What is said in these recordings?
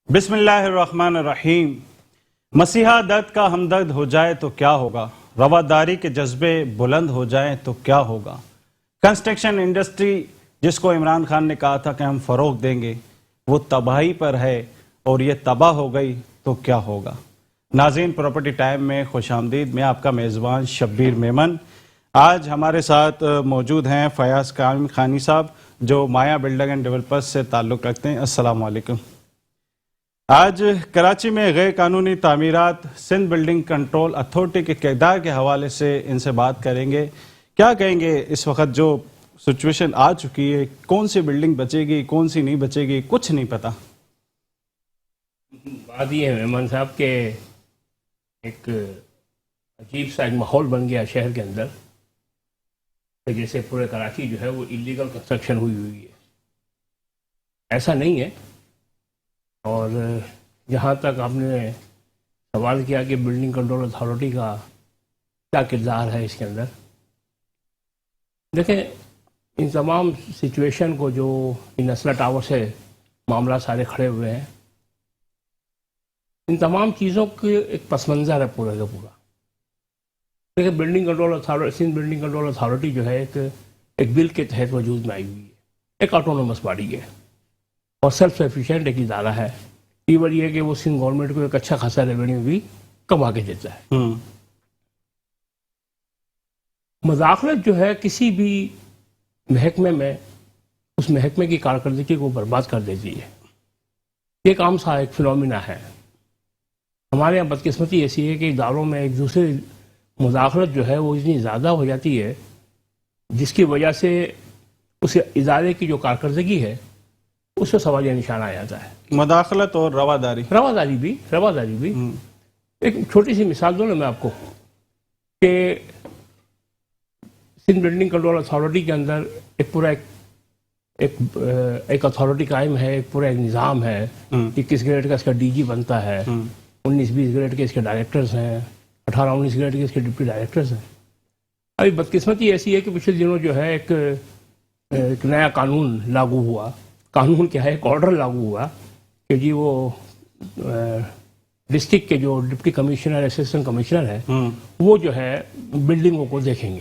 بسم اللہ الرحمن الرحیم۔ مسیحا درد کا ہمدرد ہو جائے تو کیا ہوگا، رواداری کے جذبے بلند ہو جائیں تو کیا ہوگا۔ کنسٹرکشن انڈسٹری جس کو عمران خان نے کہا تھا کہ ہم فروغ دیں گے، وہ تباہی پر ہے اور یہ تباہ ہو گئی تو کیا ہوگا۔ ناظرین، پراپرٹی ٹائم میں خوش آمدید۔ میں آپ کا میزبان شبیر میمن۔ آج ہمارے ساتھ موجود ہیں فیاض خانی صاحب جو مایا بلڈنگ اینڈ ڈیولپرز سے تعلق رکھتے ہیں۔ السلام علیکم۔ آج کراچی میں غیر قانونی تعمیرات، سندھ بلڈنگ کنٹرول اتھارٹی کے کردار کے حوالے سے ان سے بات کریں گے۔ کیا کہیں گے اس وقت جو سچویشن آ چکی ہے، کون سی بلڈنگ بچے گی، کون سی نہیں بچے گی، کچھ نہیں پتا۔ بات یہ ہے میمن صاحب کہ ایک عجیب سا ایک ماحول بن گیا شہر کے اندر، جیسے پورے کراچی جو ہے وہ اللیگل کنسٹرکشن ہوئی ہے۔ ایسا نہیں ہے۔ اور جہاں تک آپ نے سوال کیا کہ بلڈنگ کنٹرول اتھارٹی کا کیا کردار ہے اس کے اندر، دیکھیں ان تمام سچویشن کو جو ان اسلحہ ٹاور سے معاملہ سارے کھڑے ہوئے ہیں، ان تمام چیزوں کے ایک پس منظر ہے پورا کا پورا۔ دیکھیں building control authority, Sindh building control authority جو ہے ایک بل کے تحت وجود میں آئی ہوئی ہے، ایک آٹونومس باڈی ہے اور سیلف سفیشینٹ ایک ادارہ ہے۔ ایون یہ کہ وہ سندھ گورنمنٹ کو ایک اچھا خاصا ریونیو بھی کما کے دیتا ہے۔ مداخلت جو ہے کسی بھی محکمے میں اس محکمے کی کارکردگی کو برباد کر دیتی ہے۔ یہ ایک عام سا ایک فنومینا ہے۔ ہمارے یہاں بدقسمتی ایسی ہے کہ اداروں میں ایک دوسرے مداخلت جو ہے وہ اتنی زیادہ ہو جاتی ہے جس کی وجہ سے اس ادارے کی جو کارکردگی ہے اس سے سوالیہ نشان آ جاتا ہے۔ مداخلت اور رواداری بھی ایک چھوٹی سی مثال دوں نا میں آپ کو کہ سندھ بلڈنگ کنٹرول اتھارٹی کے اندر ایک پورا ایک اتھارٹی قائم ہے، ایک پورا ایک نظام ہے کہ کس گریڈ کا اس کا ڈی جی بنتا ہے، 19-20 گریڈ کے اس کے ڈائریکٹرز ہیں، 18-19 گریڈ کے اس کے ڈپٹی ڈائریکٹرز ہیں۔ ابھی بدقسمتی ایسی ہے کہ پچھلے دنوں جو ہے ایک نیا قانون لاگو ہوا۔ قانون کیا ہے، ایک آرڈر لاگو ہوا کہ جی وہ ڈسٹرکٹ کے جو ڈپٹی کمشنر اسسٹنٹ کمشنر ہے وہ جو ہے بلڈنگوں کو دیکھیں گے،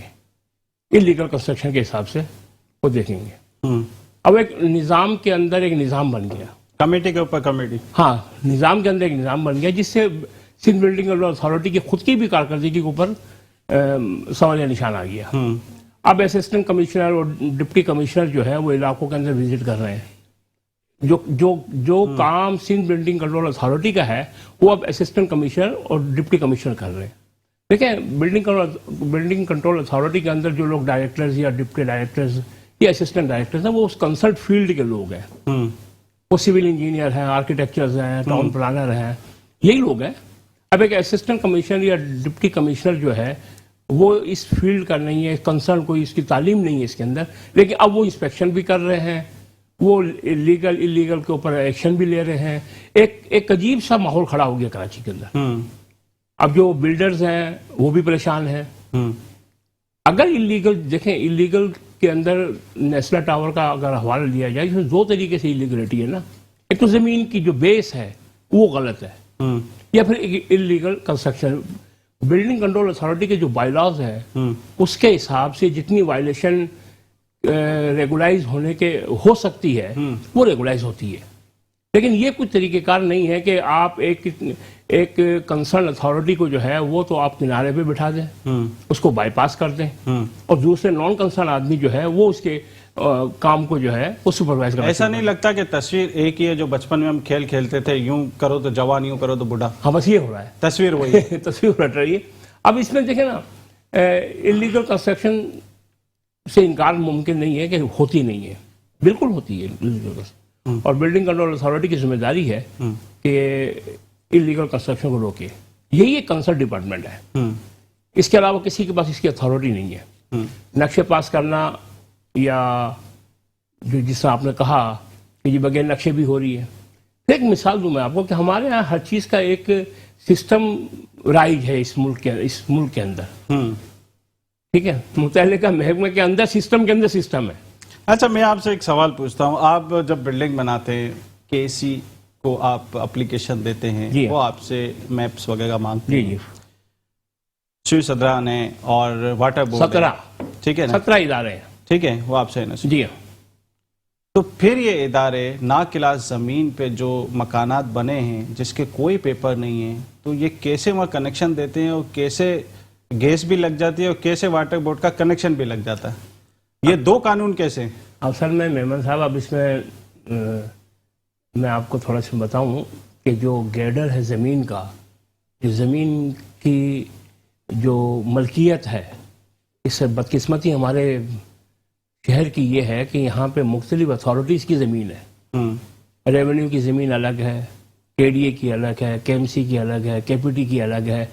انلیگل کنسٹرکشن کے حساب سے وہ دیکھیں گے۔ اب ایک نظام کے اندر ایک نظام بن گیا، کمیٹی کے اوپر کمیٹی، ہاں نظام کے اندر ایک نظام بن گیا جس سے سندھ بلڈنگ اتھارٹی کی خود کی بھی کارکردگی کے اوپر سوالیہ نشان آ گیا۔ اب اسسٹنٹ کمشنر اور ڈپٹی کمشنر جو ہے وہ علاقوں کے اندر وزٹ کر رہے ہیں۔ جو کام سندھ بلڈنگ کنٹرول اتھارٹی کا ہے وہ اب اسسٹنٹ کمشنر اور ڈپٹی کمشنر کر رہے ہیں۔ دیکھیں بلڈنگ کنٹرول اتھارٹی کے اندر جو لوگ ڈائریکٹرز یا ڈپٹی ڈائریکٹرز یا اسسٹنٹ ڈائریکٹرز ہیں وہ اس کنسلٹ فیلڈ کے لوگ ہیں، وہ سول انجینئر ہیں، آرکیٹیکچرز ہیں، ٹاؤن پلانر ہیں، یہی لوگ ہیں۔ اب ایک اسسٹنٹ کمشنر یا ڈپٹی کمشنر جو ہے وہ اس فیلڈ کا نہیں ہے، کنسرن کوئی اس کی تعلیم نہیں ہے اس کے اندر، لیکن اب وہ انسپیکشن بھی کر رہے ہیں، وہ لیگل انلیگل کے اوپر ایکشن بھی لے رہے ہیں۔ ایک عجیب سا ماحول کھڑا ہو گیا کراچی کے اندر۔ اب جو بلڈرز ہیں وہ بھی پریشان ہیں۔ اگر انلیگل، دیکھیں انلیگل کے اندر نیشنل ٹاور کا اگر حوالہ لیا جائے اس میں دو طریقے سے انلیگلٹی ہے نا، ایک تو زمین کی جو بیس ہے وہ غلط ہے، یا پھر illegal construction. Building control authority کے جو بائی لاز ہیں اس کے حساب سے جتنی وائلیشن ریگولائز ہونے کے ہو سکتی ہے وہ ریگولائز ہوتی ہے، لیکن یہ کچھ طریقہ کار نہیں ہے کہ آپ ایک کنسرن اتھارٹی کو جو ہے وہ تو آپ کنارے پہ بٹھا دیں، اس کو بائی پاس کر دیں، اور دوسرے نان کنسرن آدمی جو ہے وہ اس کے کام کو جو ہے وہ سپروائز کریں۔ ایسا نہیں لگتا کہ تصویر ایک ہی ہے جو بچپن میں ہم کھیل کھیلتے تھے، یوں کرو تو جوان، یوں کرو تو بوڑھا؟ ہاں بس یہ ہو رہا ہے، تصویر وہی تصویر رٹ رہی ہے۔ اب اس میں دیکھیں نا انلیگل کنسٹرکشن سے انکار ممکن نہیں ہے کہ ہوتی نہیں ہے، بالکل ہوتی ہے، اور بلڈنگ کنٹرول اتھارٹی کی ذمہ داری ہے کہ انلیگل کنسٹرکشن کو روکے۔ یہی ایک کنسرن ڈپارٹمنٹ ہے، اس کے علاوہ کسی کے پاس اس کی اتھارٹی نہیں ہے۔ نقشے پاس کرنا یا جو جس طرح آپ نے کہا کہ یہ بغیر نقشے بھی ہو رہی ہے۔ ایک مثال دوں میں آپ کو کہ ہمارے یہاں ہر چیز کا ایک سسٹم رائج ہے اس ملک کے اندر، ٹھیک ہے، متعلقہ محکمے کے اندر سسٹم کے اندر سسٹم ہے۔ اچھا، میں آپ سے ایک سوال پوچھتا ہوں، آپ جب بلڈنگ بناتے ہیں، کے سی کو آپ اپلیکیشن دیتے ہیں جی وہ آپ سے میپس وغیرہ مانگتے جی ہیں سوئی صدرہ نے اور واٹر بورڈ 17 ٹھیک ہے نا 17 ادارے ہیں ٹھیک ہے وہ آپ سے جی ہاں تو پھر یہ ادارے نا کلاس زمین پہ جو مکانات بنے ہیں جس کے کوئی پیپر نہیں ہے تو یہ کیسے وہاں کنیکشن دیتے ہیں اور کیسے گیس بھی لگ جاتی ہے اور کیسے واٹر بورڈ کا کنیکشن بھی لگ جاتا ہے یہ دو قانون کیسے اصل میں میمن صاحب اب اس میں میں آپ کو تھوڑا سا بتاؤں کہ جو گیڈر ہے زمین کا جو زمین کی جو ملکیت ہے اس سے بدقسمتی ہمارے شہر کی یہ ہے کہ یہاں پہ مختلف اتھارٹیز کی زمین ہے ریونیو کی زمین الگ ہے کے ڈی اے کی الگ ہے کے ایم سی کی الگ ہے کے پی ٹی کی الگ ہے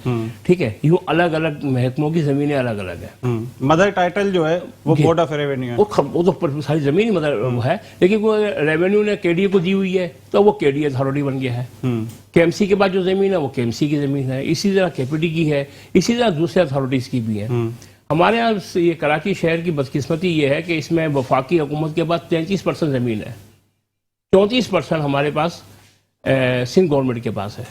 ٹھیک ہے یوں الگ الگ محکموں کی زمینیں الگ الگ ہیں مدر ٹائٹل جو ہے وہ بورڈ آف ریونیو ہے وہ تو ساری زمین ہی مطلب ہے لیکن وہ ریونیو نے کے ڈی اے کو دی ہوئی ہے تو وہ کے ڈی اے اتھارٹی بن گیا ہے کے ایم سی کے بعد جو زمین ہے وہ کے ایم سی کی زمین ہے اسی طرح کے پی ٹی کی ہے اسی طرح دوسرے اتھارٹیز کی بھی ہے ہمارے یہاں یہ کراچی شہر کی بدقسمتی یہ ہے کہ اس میں وفاقی حکومت کے بعد 33% زمین ہے 34% ہمارے پاس سندھ گورنمنٹ کے پاس ہے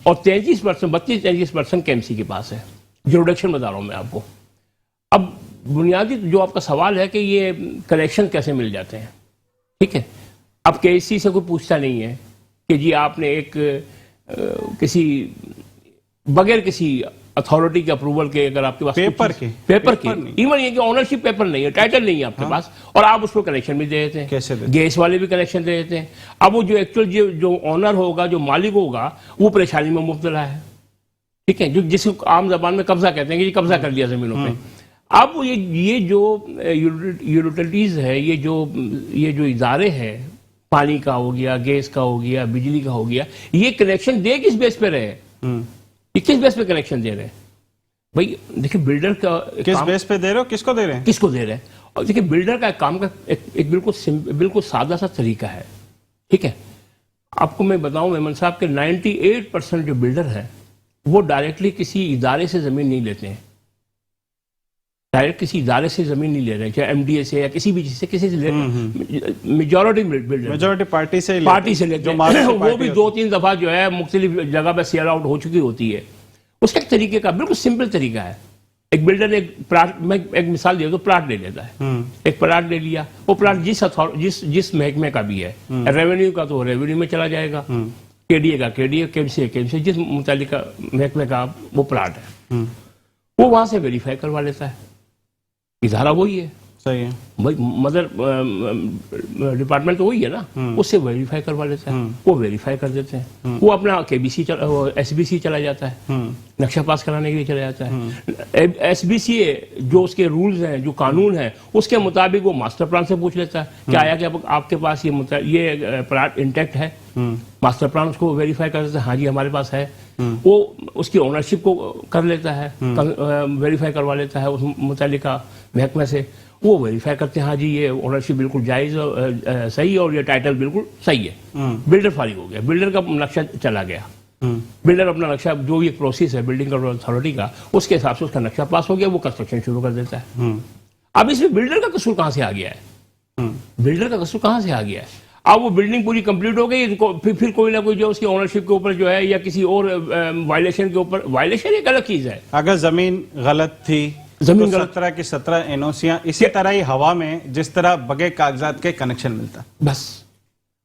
اور 32-33% کے ایم سی کے پاس ہے جوریڈکشن بتا رہا ہوں میں آپ کو اب بنیادی جو آپ کا سوال ہے کہ یہ کلیکشن کیسے مل جاتے ہیں ٹھیک ہے اب کے سی سے کوئی پوچھتا نہیں ہے کہ جی آپ نے ایک کسی بغیر کسی اتھارٹی کے اپروول کے اگر آپ کے پاس پیپر کے ایون یہ کہ اونرشپ پیپر نہیں ہے ٹائٹل نہیں ہے آپ کے پاس اور آپ اس کو کنیکشن بھی دے دیتے ہیں کیسے گیس والے بھی کنیکشن دے دیتے ہیں اب وہ جو ایکچوئل جو آنر ہوگا جو مالک ہوگا وہ پریشانی میں مبتلا ہے ٹھیک ہے جس کو عام زبان میں قبضہ کہتے ہیں کہ یہ قبضہ کر لیا زمینوں پہ اب یہ جو یوٹیلیٹیز ہے یہ جو ادارے ہیں پانی کا ہو گیا گیس کا ہو گیا بجلی کا ہو گیا یہ کنیکشن دے کس بیس پہ رہے یہ کس بیس پہ کنیکشن دے رہے ہیں بھائی دیکھیں بلڈر کا کس بیس پہ دے رہے ہو کس کو دے رہے ہیں کس کو دے رہے ہیں اور دیکھیں بلڈر کا کام کا ایک بالکل سادہ سا طریقہ ہے ٹھیک ہے آپ کو میں بتاؤں میمن صاحب کہ 98% جو بلڈر ہیں وہ ڈائریکٹلی کسی ادارے سے زمین نہیں لیتے ہیں ڈائریکٹ کسی ادارے سے زمین نہیں لے رہے چاہے ایم ڈی اے سے یا کسی بھی چیز سے کسی سے میجورٹی پارٹی سے لیتے ہیں وہ بھی 2-3 دفعہ جو ہے مختلف جگہ پہ سیل آؤٹ ہو چکی ہوتی ہے اس کا ایک طریقے کا بالکل سمپل طریقہ ہے ایک بلڈر نے میں ایک مثال دے دو پلاٹ لے لیتا ہے ایک پلاٹ لے لیا وہ پلاٹ جس محکمے کا بھی ہے ریونیو کا تو ریونیو میں چلا جائے گا کے ڈی اے کا کے ڈی اے کے ایم سی جس متعلقہ محکمے کا وہ پلاٹ ہے وہ وہاں سے ویریفائی کروا لیتا ہے ادارہ وہی ہے صحیح ہے مدر ڈپارٹمنٹ تو وہی ہے نا اس سے ویریفائی کروا لیتا ہے وہ ویریفائی کر دیتے ہیں وہ اپنا کے B C S B C چلا جاتا ہے نقشہ پاس کرانے کے لیے چلا جاتا ہے ایس بی سی جو اس کے رولز ہیں جو قانون ہیں اس کے مطابق وہ ماسٹر پلان سے پوچھ لیتا ہے کہ آیا کہ آپ کے پاس یہ پلاٹ انٹیکٹ ہے ماسٹر پلان اس کو ویریفائی کر دیتا ہے ہاں جی ہمارے پاس ہے وہ اس کی اونرشپ کو کر لیتا ہے ویریفائی کروا لیتا ہے اس متعلقہ محکمے سے وہ ویریفائی کرتے ہیں ہاں جی یہ اونرشپ بالکل جائز صحیح ہے اور یہ ٹائٹل بالکل صحیح ہے بلڈر فارغ ہو گیا بلڈر کا نقشہ چلا گیا بلڈر اپنا نقشہ جو یہ پروسیس ہے بلڈنگ کنٹرول اتھارٹی کا اس کے حساب سے اس کا نقشہ پاس ہو گیا وہ کنسٹرکشن شروع کر دیتا ہے اب اس میں بلڈر کا قصور کہاں سے آ گیا ہے بلڈر کا قصور کہاں سے آ گیا ہے اب وہ بلڈنگ پوری کمپلیٹ ہو گئی پھر کوئی نہ کوئی جو اس کی اونرشپ کے اوپر جو ہے یا کسی اور وائلیشن کے اوپر وائلیشن ایک الگ چیز ہے اگر زمین غلط تھی زمین 17 کی 17 اینوسیاں اسی طرح ہی ہوا میں جس طرح بغیر کاغذات کے کنیکشن ملتا بس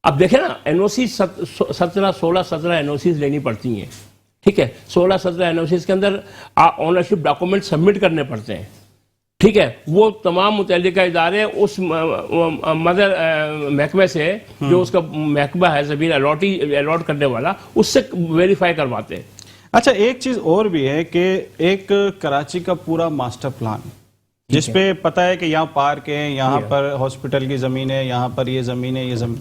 اب دیکھیں نا این او سی 16-17 این او سیز لینی پڑتی ہیں ٹھیک ہے 16-17 این او سیز کے اندر اونرشپ ڈاکومنٹ سبمٹ کرنے پڑتے ہیں ٹھیک ہے وہ تمام متعلقہ ادارے اس مدر محکمے سے جو اس کا محکمہ ہے زمین الاٹ کرنے والا اس سے ویریفائی کرواتے ہیں اچھا ایک چیز اور بھی ہے کہ ایک کراچی کا پورا ماسٹر پلان جس پہ پتا ہے کہ یہاں پارک ہے یہاں پر ہاسپٹل کی زمین ہے یہاں پر یہ زمین ہے یہ زمین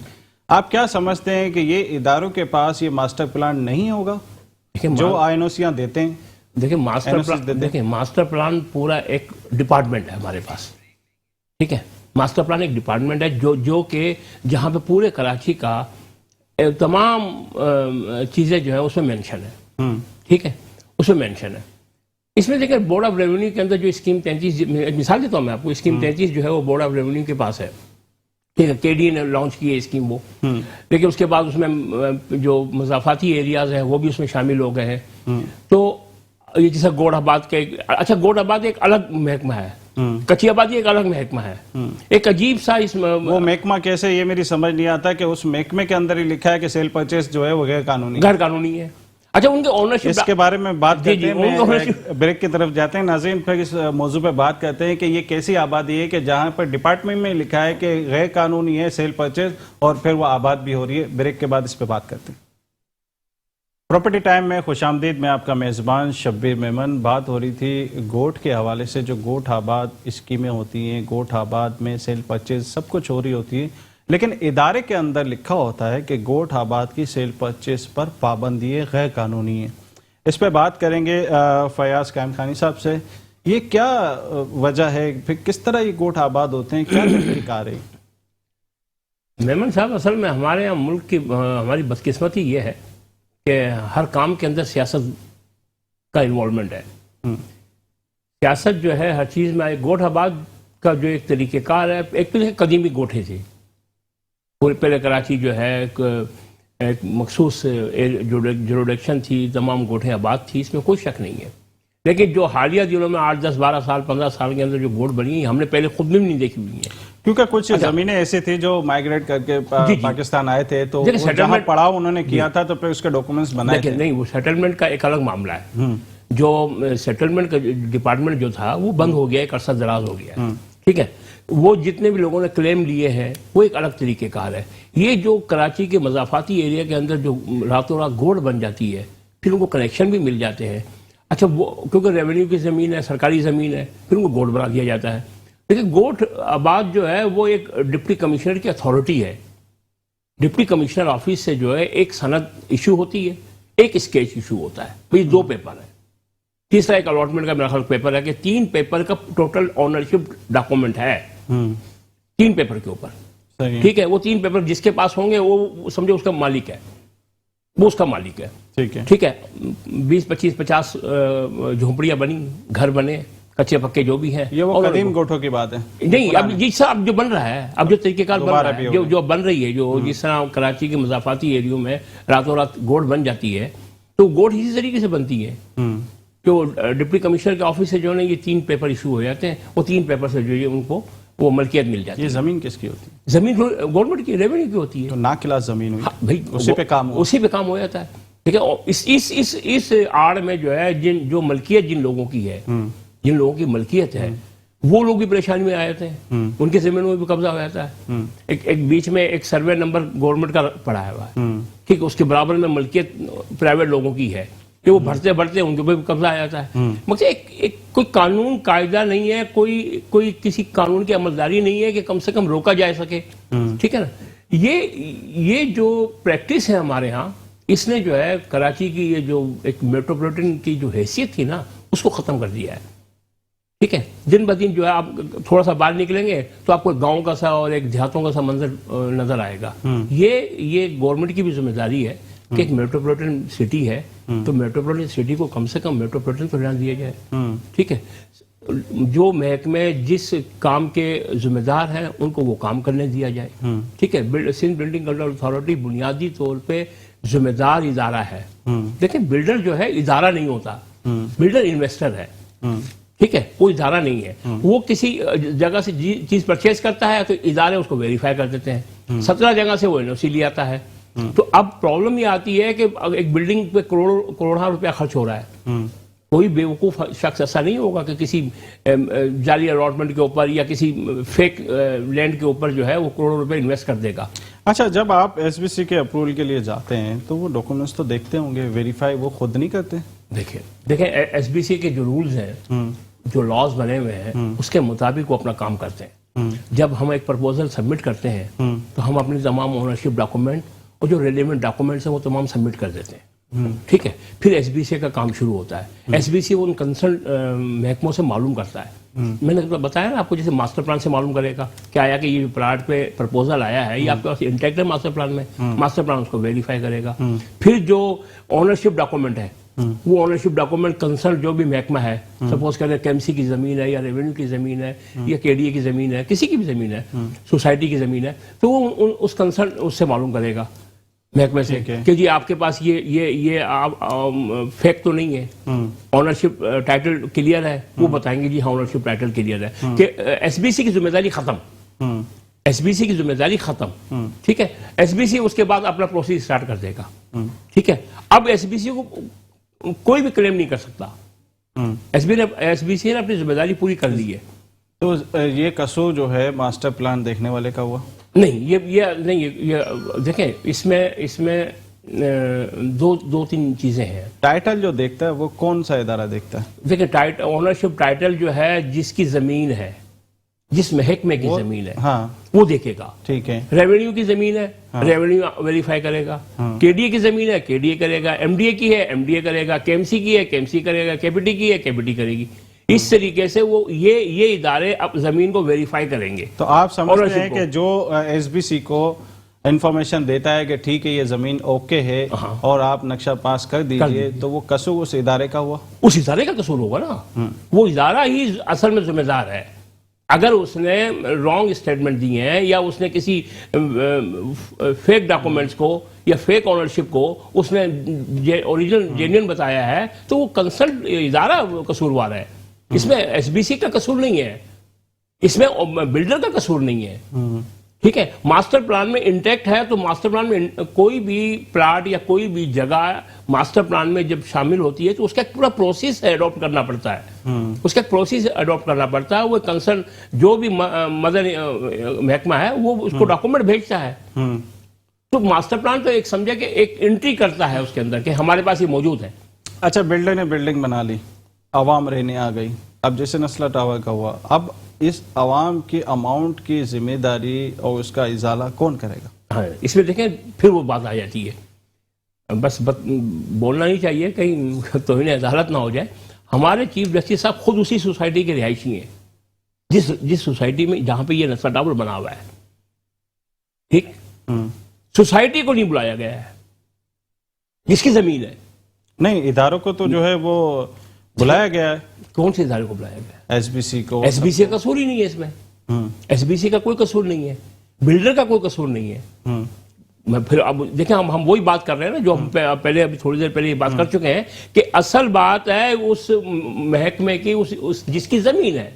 آپ کیا سمجھتے ہیں کہ یہ اداروں کے پاس یہ ماسٹر پلان نہیں ہوگا جو آئینوسیاں دیتے ہیں دیکھیں ماسٹر پلان پورا ایک ڈپارٹمنٹ ہے ہمارے پاس ٹھیک ہے ماسٹر پلان ایک ڈپارٹمنٹ ہے جو کہ جہاں پہ پورے کراچی کا تمام چیزیں جو ہے اس میں مینشن ہے ٹھیک ہے اس میں مینشن ہے اس میں دیکھیں بورڈ آف ریونیو کے اندر جو اسکیم 33 مثال دیتا ہوں میں آپ کو اسکیم 33 جو ہے وہ بورڈ آف ریونیو کے پاس ہے ٹھیک ہے, KDA نے لانچ کی ہے اسکیم وہ, لیکن اس کے بعد اس میں جو مضافاتی ایریاز ہیں وہ بھی اس میں شامل ہو گئے ہیں. تو یہ جیسا گوڑ آباد کے, اچھا گوڑ آباد ایک الگ محکمہ ہے, کچی آبادی ایک الگ محکمہ ہے, ایک عجیب سا اس میں وہ محکمہ کیسے, یہ میری سمجھ نہیں آتا کہ اس محکمے کے اندر ہی لکھا ہے کہ سیل پرچیز جو ہے وہ غیر قانونی ہے. اچھا ان کے اونرشپ, اس کے بارے میں بات کرتے ہیں, بریک کی طرف جاتے ہیں. ناظرین پھر اس موضوع پہ بات کرتے ہیں کہ یہ کیسی آبادی ہے کہ جہاں پر ڈپارٹمنٹ میں لکھا ہے کہ غیر قانونی ہے سیل پرچیز اور پھر وہ آباد بھی ہو رہی ہے. بریک کے بعد اس پہ بات کرتے ہیں. پراپرٹی ٹائم میں خوش آمدید. میں آپ کا میزبان شبیر میمن. بات ہو رہی تھی گوٹ کے حوالے سے, جو گوٹ آباد اسکیمیں ہوتی ہیں, گوٹ آباد میں سیل پرچیز سب کچھ ہو رہی ہوتی ہے, لیکن ادارے کے اندر لکھا ہوتا ہے کہ گوٹ آباد کی سیل پرچیز پر پابندی ہے, غیر قانونی ہے. اس پہ بات کریں گے فیاض قائم خانی صاحب سے. یہ کیا وجہ ہے, پھر کس طرح یہ گوٹ آباد ہوتے ہیں, کیا طریقہ آ رہی؟ میمن صاحب اصل میں ہمارے یہاں ملک کی ہماری بدقسمتی یہ ہے کہ ہر کام کے اندر سیاست کا انوالومنٹ ہے. سیاست جو ہے ہر چیز میں. گوٹ آباد کا جو ایک طریقہ کار ہے, ایک تو قدیمی گوٹھے تھے, پہلے کراچی جو ہے ایک مخصوص جوریڈکشن تھی, تمام گوٹھیں آباد تھی, اس میں کوئی شک نہیں ہے. لیکن جو حالیہ دنوں میں 8, 10, 12 سال 15 سال کے اندر جو گوٹ بنی ہیں, ہم نے پہلے خود بھی نہیں دیکھی ہوئی ہیں, کیونکہ کچھ زمینیں ایسی تھی جو مائیگریٹ کر کے پاکستان آئے تھے, تو جہاں پڑاؤ انہوں نے کیا تھا تو پھر اس کے ڈاکومنٹس بنائے تھے. نہیں, وہ سیٹلمنٹ کا ایک الگ معاملہ ہے. جو سیٹلمنٹ کا ڈپارٹمنٹ جو تھا وہ بند ہو گیا, ایک عرصہ دراز ہو گیا. ٹھیک ہے, وہ جتنے بھی لوگوں نے کلیم لیے ہیں وہ ایک الگ طریقہ کار ہے. یہ جو کراچی کے مضافاتی ایریا کے اندر جو راتوں رات گوڑ بن جاتی ہے, پھر ان کو کنیکشن بھی مل جاتے ہیں. اچھا وہ کیونکہ ریونیو کی زمین ہے, سرکاری زمین ہے, پھر ان کو گوٹ بنا دیا جاتا ہے. لیکن گوٹ آباد جو ہے وہ ایک ڈپٹی کمشنر کی اتھارٹی ہے. ڈپٹی کمشنر آفس سے جو ہے ایک سند ایشو ہوتی ہے, ایک اسکیچ ایشو ہوتا ہے. بھئی 2 پیپر ہے, تیسرا ایک الاٹمنٹ کا میرا خیال پیپر ہے, کہ 3 پیپر کا ٹوٹل آنرشپ ڈاکومنٹ ہے 3 پیپر کے اوپر. ٹھیک ہے, وہ 3 پیپر جس کے پاس ہوں گے وہ سمجھو اس کا مالک ہے, وہ اس کا مالک ہے. ٹھیک ہے, 20, 25, 50 جھونپڑیاں بنی, گھر بنے, کچے پکے جو بھی ہیں. یہ وہ قدیم گوٹھوں کی بات ہے نہیں, اب جس طرح اب جو بن رہا ہے, اب جو طریقہ کار بن رہا ہے, جو بن رہی ہے, جو جس طرح کراچی کے مضافاتی ایریوں میں راتوں رات گوٹ بن جاتی ہے, تو گوٹ اسی طریقے سے بنتی ہے. جو ڈپٹی کمشنر کے آفس سے جو ہے یہ 3 پیپر ایشو ہو جاتے ہیں, وہ 3 پیپر سے جو ہے ان کو وہ ملکیت مل جاتی ہے. یہ زمین کس کی ہوتی ہے؟ زمین گورنمنٹ کی, ریونیو کی ہوتی ہے. تو ناکلاس زمین ہوئی, بھائی اسی پہ کام ہو جاتا ہے. ٹھیک ہے, اس آڑ میں جو ہے جو ملکیت جن لوگوں کی ہے, جن لوگوں کی ملکیت ہے, وہ لوگ بھی پریشانی میں آ جاتے ہیں, ان کی زمینوں میں بھی قبضہ ہو جاتا ہے. ایک بیچ میں ایک سروے نمبر گورنمنٹ کا پڑا ہوا ہے, ٹھیک ہے, اس کے برابر میں ملکیت پرائیویٹ لوگوں کی ہے, کہ وہ بڑھتے ان کے اوپر بھی قبضہ آ جاتا ہے. مگر ایک کوئی قانون قاعدہ نہیں ہے, کوئی کسی قانون کی عملداری نہیں ہے کہ کم سے کم روکا جا سکے. ٹھیک ہے نا, یہ جو پریکٹس ہے ہمارے ہاں, اس نے جو ہے کراچی کی یہ جو ایک میٹروپولیٹن کی جو حیثیت تھی نا, اس کو ختم کر دیا ہے. ٹھیک ہے, دن بدن جو ہے آپ تھوڑا سا باہر نکلیں گے تو آپ کو گاؤں کا سا اور ایک دیہاتوں کا سا منظر نظر آئے گا. یہ گورنمنٹ کی بھی ذمہ داری ہے کہ ایک میٹروپولیٹن سٹی ہے, تو میٹروپولیٹن سٹی کو کم سے کم میٹروپولیٹن پر دھیان دیا جائے. ٹھیک ہے, جو محکمے جس کام کے ذمہ دار ہیں ان کو وہ کام کرنے دیا جائے. ٹھیک ہے, سندھ بلڈنگ کنٹرول اتھارٹی بنیادی طور پہ ذمہ دار ادارہ ہے, لیکن بلڈر جو ہے ادارہ نہیں ہوتا, بلڈر انویسٹر ہے. ٹھیک ہے, کوئی ادارہ نہیں ہے. وہ کسی جگہ سے چیز پرچیز کرتا ہے تو ادارے اس کو ویریفائی کر دیتے ہیں, 17 جگہ سے وہ NOC لے آتا ہے. تو اب پرابلم یہ آتی ہے کہ ایک بلڈنگ پہ کروڑوں روپیہ خرچ ہو رہا ہے. کوئی بیوقوف شخص ایسا نہیں ہوگا کہ کسی جعلی الاٹمنٹ کے اوپر یا کسی فیک لینڈ کے اوپر جو ہے وہ کروڑوں روپے انویسٹ کر دے گا. اچھا, جب آپ SBC کے اپروول کے لیے جاتے ہیں تو وہ ڈاکومنٹس تو دیکھتے ہوں گے, ویریفائی وہ خود نہیں کرتے؟ دیکھیں SBC کے جو رولز ہیں, جو لاز بنے ہوئے ہیں, اس کے مطابق وہ اپنا کام کرتے ہیں. جب ہم ایک پرپوزل سبمٹ کرتے ہیں تو ہم اپنے تمام اونرشپ ڈاکومنٹ اور جو ریلیونٹ ڈاکومنٹس ہیں وہ تمام سبمٹ کر دیتے ہیں. ٹھیک ہے, پھر SBC کا کام شروع ہوتا ہے. SBC وہ ان کنسرن محکموں سے معلوم کرتا ہے. میں نے بتایا نا آپ کو, جیسے ماسٹر پلان سے معلوم کرے گا کہ آیا کہ یہ پلاٹ پہ پرپوزل آیا ہے, یہ آپ کے پاس انٹیکٹ ہے ماسٹر پلان میں, ماسٹر پلان اس کو ویریفائی کرے گا. پھر جو اونرشپ ڈاکومنٹ ہے وہ آنرشپ ڈاکومنٹ کنسرن جو بھی محکمہ ہے، سپوز کریں KMC کی زمین ہے یا ریونیو کی زمین ہے یا KDA کی زمین ہے، کسی کی بھی زمین ہے، سوسائٹی کی زمین ہے، تو وہ اس کنسرن اس سے معلوم کرے گا محکمے سے کہ جی آپ کے پاس یہ فیک تو نہیں ہے، آنرشپ ٹائٹل کلیئر ہے، وہ بتائیں گے جی ہاں آنرشپ ٹائٹل کلیئر ہے، کہ SBC کی ذمہ داری ختم، SBC کی ذمہ داری ختم، ٹھیک ہے، SBC اس کے بعد اپنا پروسیس اسٹارٹ کر دے گا، ٹھیک ہے۔ اب SBC کو کوئی بھی کلیم نہیں کر سکتا، SBC نے اپنی ذمہ داری پوری کر لی ہے۔ تو یہ قصور جو ہے ماسٹر پلان دیکھنے والے کا ہوا نہیں، یہ دیکھیں اس میں دو تین چیزیں ہیں۔ ٹائٹل جو دیکھتا ہے وہ کون سا ادارہ دیکھتا ہے؟ دیکھیں آنرشپ ٹائٹل جو ہے جس کی زمین ہے، جس محکمے کی زمین ہے وہ دیکھے گا، ٹھیک ہے۔ ریونیو کی زمین ہے، ریونیو ویریفائی کرے گا، KDA کی زمین ہے KDA کرے گا، MDA کی ہے MDA کرے گا، KMC کی ہے KMC کرے گا، KPT کی ہے KPT کرے گی۔ اس طریقے سے وہ یہ ادارے اب زمین کو ویریفائی کریں گے۔ تو آپ سمجھتے ہیں کہ جو SBC کو انفارمیشن دیتا ہے کہ ٹھیک ہے یہ زمین اوکے ہے اور آپ نقشہ پاس کر دیجئے، تو وہ قصور اس ادارے کا ہوا؟ اس ادارے کا قصور ہوگا نا، وہ ادارہ ہی اصل میں ذمہ دار ہے۔ اگر اس نے رانگ اسٹیٹمنٹ دی ہیں یا اس نے کسی فیک ڈاکومنٹس کو یا فیک آنرشپ کو اس نے اوریجنل جینوئن بتایا ہے تو وہ کنسرن ادارہ قصوروار ہے، اس میں SBC کا قصور نہیں ہے، اس میں بلڈر کا قصور نہیں ہے، ٹھیک ہے۔ ماسٹر پلان میں انٹیکٹ ہے تو ماسٹر پلان میں کوئی بھی پلاٹ یا کوئی بھی جگہ ماسٹر پلان میں جب شامل ہوتی ہے تو اس کا ایک پورا پروسیس اڈاپٹ کرنا پڑتا ہے، اس کا ایک پروسیس اڈاپٹ کرنا پڑتا ہے۔ وہ کنسرن جو بھی مدنی محکمہ ہے وہ اس کو ڈاکومنٹ بھیجتا ہے، تو ماسٹر پلان تو ایک سمجھے کہ ایک انٹری کرتا ہے اس کے اندر کہ ہمارے پاس یہ موجود ہے۔ اچھا، بلڈر نے بلڈنگ بنا لی، عوام رہنے آ گئی، اب جیسے نسلہ ٹاور کا ہوا، اب اس عوام کی اماؤنٹ کی ذمہ داری اور اس کا ازالہ کون کرے گا؟ ہاں، اس میں دیکھیں پھر وہ بات آ جاتی ہے، بس بولنا نہیں چاہیے کہیں توہین عدالت نہ ہو جائے۔ ہمارے چیف جسٹس صاحب خود اسی سوسائٹی کے رہائشی ہیں جس سوسائٹی میں جہاں پہ یہ نسلہ ٹاور بنا ہوا ہے، ٹھیک، سوسائٹی کو نہیں بلایا گیا ہے جس کی زمین ہے۔ نہیں، اداروں کو تو جو ہے وہ بلایا گیا ہے۔ کون سے ادارے کو بلایا گیا ہے؟ SBC کو۔ SBC کا قصور ہی نہیں ہے اس میں، SBC کا کوئی قصور نہیں ہے، بلڈر کا کوئی قصور نہیں ہے۔ پھر اب دیکھیں ہم وہی بات کر رہے ہیں نا جو ہم پہلے ابھی تھوڑی دیر پہلے یہ بات کر چکے ہیں کہ اصل بات ہے اس محکمے کی جس کی زمین ہے،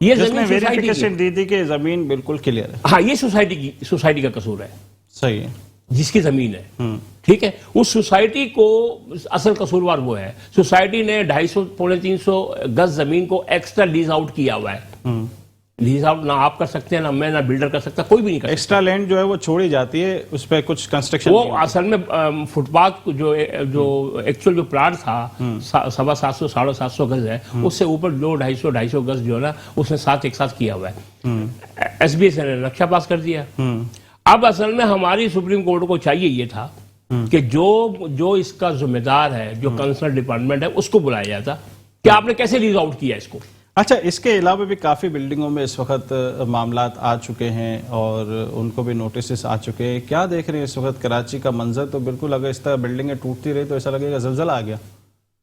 یہ زمین ویریفیکیشن دی تھی کہ زمین بالکل کلیئر ہے، ہاں یہ سوسائٹی کا قصور ہے، صحیح ہے، جس کی زمین ہے، ٹھیک ہے۔ اس سوسائٹی کو اصل قصوروار وہ ہے، سوسائٹی نے 250 پونے 300 گز زمین کو ایکسٹرا لیز آؤٹ کیا ہوا ہے۔ لیز آؤٹ نہ آپ کر سکتے ہیں، نہ میں، نہ بلڈر کر سکتا، کوئی بھی نہیں کر سکتا۔ ایکسٹرا لینڈ جو ہے وہ چھوڑی جاتی ہے، اس پہ کچھ کنسٹرکشن وہ اصل میں فٹ پاتھ جو ایکچوئل جو پلاٹ تھا 750 750 گز ہے، اس سے اوپر 250 گز جو ہے نا اس نے ساتھ ایک ساتھ کیا ہوا ہے۔ SBC نے نقشہ پاس کر دیا۔ اب اصل میں ہماری سپریم کورٹ کو چاہیے یہ تھا کہ جو اس کا ذمہ دار ہے، جو کنسرن ڈپارٹمنٹ ہے، اس کو بلایا جاتا کہ آپ نے کیسے لیز آؤٹ کیا اس کو۔ اچھا، اس کے علاوہ بھی کافی بلڈنگوں میں اس وقت معاملات آ چکے ہیں اور ان کو بھی نوٹسز آ چکے ہیں، کیا دیکھ رہے ہیں اس وقت؟ کراچی کا منظر تو بالکل، اگر اس طرح بلڈنگیں ٹوٹتی رہی تو ایسا لگے گا زلزلہ آ گیا۔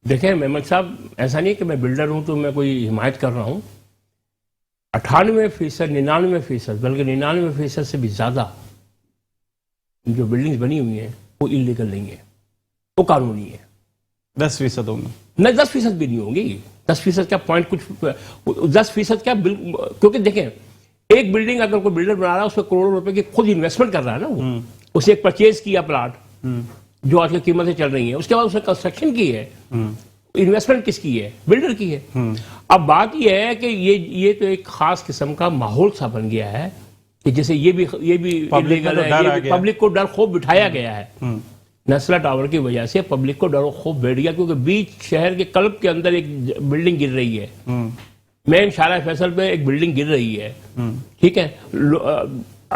دیکھیں محمد صاحب، ایسا نہیں کہ میں بلڈر ہوں تو میں کوئی حمایت کر رہا ہوں، 98% 99% بلکہ 99% سے بھی زیادہ جو بلڈنگز بنی ہوئی ہیں وہ انلیگل نہیں ہے، وہ قانونی ہے۔ 10% ہوں گے؟ نہیں، 10% بھی نہیں ہوں گی، 10% کیا پوائنٹ کچھ 10% کیا، کیونکہ دیکھیں ایک بلڈنگ اگر کوئی بلڈر بنا رہا ہے اس پہ کروڑوں روپے کی خود انویسٹمنٹ کر رہا ہے نا، وہ اسے ایک پرچیز کیا پلاٹ جو آج کی قیمتیں چل رہی ہیں، اس کے بعد اس نے کنسٹرکشن کی ہے، انویسٹمنٹ کس کی ہے؟ بلڈر کی ہے۔ اب بات یہ ہے کہ یہ تو ایک خاص قسم کا ماحول سا بن گیا ہے کہ جیسے یہ بھی پبلک کو ڈر خوف بٹھایا گیا ہے۔ نسلہ ٹاور کی وجہ سے پبلک کو ڈر و خوف بیٹھ گیا، کیونکہ بیچ شہر کے قلب کے اندر ایک بلڈنگ گر رہی ہے، مین شارع فیصل پہ ایک بلڈنگ گر رہی ہے، ٹھیک ہے۔